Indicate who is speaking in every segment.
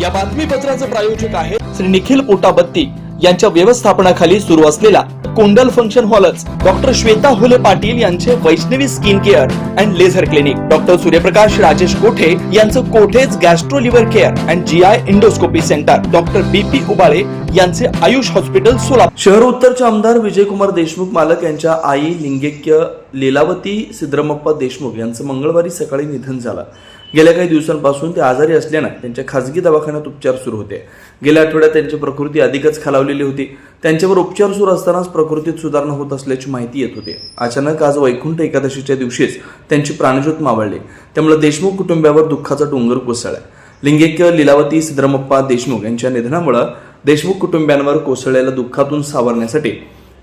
Speaker 1: या बातमीपत्राचे प्रायोजक आहे श्री निखिल पोटाबत्ती यांच्या व्यवस्थापनाखाली सुरू असलेला कोंडल फंक्शन हॉलच, डॉक्टर श्वेता हुले पाटील यांचे Vaishnavi skin care and laser clinic, doctor Suryaprakash Rajesh Kothe यांचं Kothe's gastro liver care and GI endoscopy centre, doctor BP Ubale यांचे आयुष हॉस्पिटल सोलापूर।
Speaker 2: शहर उत्तरचे आमदार विजयकुमार देशमुख मालक यांच्या आई लिंगैक्य लीलावती सिद्धरामप्पा देशमुख यांचं मंगळवारी सकाळी निधन झालं। गेल्या काही दिवसांपासून ते आजारी असल्याने त्यांच्या खासगी दवाखान्यात उपचार सुरू होते। गेल्या आठवड्यात त्यांची प्रकृती अधिकच खालावलेली होती। त्यांच्यावर उपचार सुरू असतानाच प्रकृतीत सुधारणा होत असल्याची माहिती येत होती। अचानक आज वैकुंठ एकादशीच्या दिवशीच त्यांची प्राणज्योत मावळली, त्यामुळे देशमुख कुटुंबियावर दुःखाचा डोंगर कोसळला। लिंगैक्य लीलावती सिद्धरामप्पा देशमुख यांच्या निधनामुळे देशमुख कुटुंबियांवर कोसळलेल्या दुःखातून सावरण्यासाठी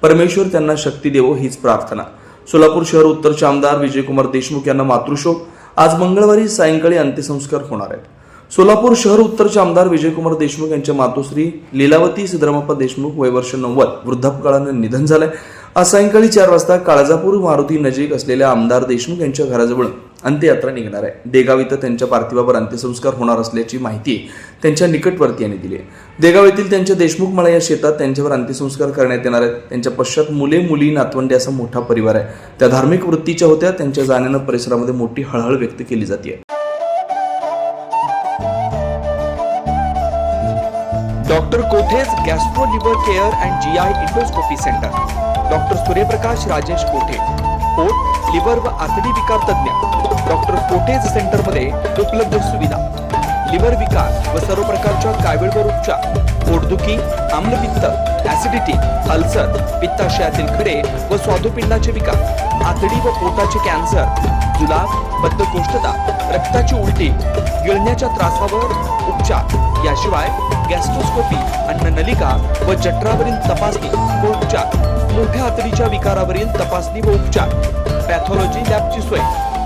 Speaker 2: परमेश्वर त्यांना शक्ती देवो हीच प्रार्थना। सोलापूर शहर उत्तरचे आमदार विजयकुमार देशमुख यांना मातृशोक, आज मंगळवारी सायंकाळी अंत्यसंस्कार होणार आहेत। सोलापूर शहर उत्तरचे आमदार विजयकुमार देशमुख यांच्या मातोश्री लीलावती सिद्धरामप्पा देशमुख वय वर्ष 90 वृद्धापकाळाने निधन झालंय। आज सायंकाळी 4 वाजता काळजापूर मारुती नजीक असलेल्या आमदार देशमुख यांच्या घराजवळ अंत्ययात्रा निघणार आहे। देगाव इथं त्यांच्या पार्थिवावर अंत्यसंस्कार होणार असल्याची माहिती त्यांच्या निकटवर्तीयांनी दिली आहे। देगाव येथील त्यांच्या देशमुख मळा या शेतात त्यांच्यावर अंत्यसंस्कार करण्यात येणार आहेत। त्यांच्या पश्चात मुले मुली नातवंडे असा मोठा परिवार आहे। त्या धार्मिक वृत्तीच्या होत्या। त्यांच्या जाण्यानं परिसरामध्ये मोठी हळहळ व्यक्त केली जाते।
Speaker 1: Doctor Kothe's gastro liver care and GI endoscopy centre, doctor Suryaprakash Rajesh कोठे, पोट लिव्हर व आतडी विकार तज्ञ। डॉक्टर कोठेज सेंटर मध्ये उपलब्ध सुविधा, लिव्हर विकार व सर्व प्रकारच्या कावीळवर उपचार, पोटदुखी, आम्लपित्त, ऍसिडिटी, अल्सर, पित्ताशयातील खडे व स्वादुपिंडाचे विकार, आतडी व पोटाचे कॅन्सर, जुलाब, बद्धकोष्ठता, रक्ताची उलटी, गिळण्याच्या त्रासावर उपचार। याशिवाय गॅस्ट्रोस्कोपी, अन्ननलिका व जठरावरील तपासणी व उपचार, मोठ्या आतडीच्या विकारावरील तपासणी व उपचार, पॅथॉलॉजी लॅबची सोय,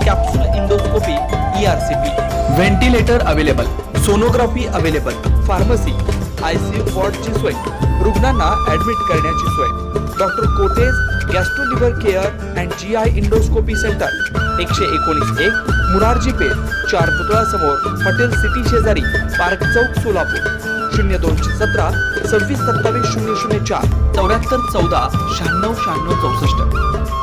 Speaker 1: capsule endoscopy, ERCP, ventilator available, sonography available, pharmacy, ICU वॉर्डची सोय, रुग्णांना ऍडमिट करण्याची सोय। Doctor Kothe's gastro liver care and GI endoscopy centre, 119-1 Murarji Peth, 4 पुतळा समोर, हॉटेल सिटी शेजारी, पार्क चौक, सोलापूर। 0217 26 27 004 74 14 96 96 64।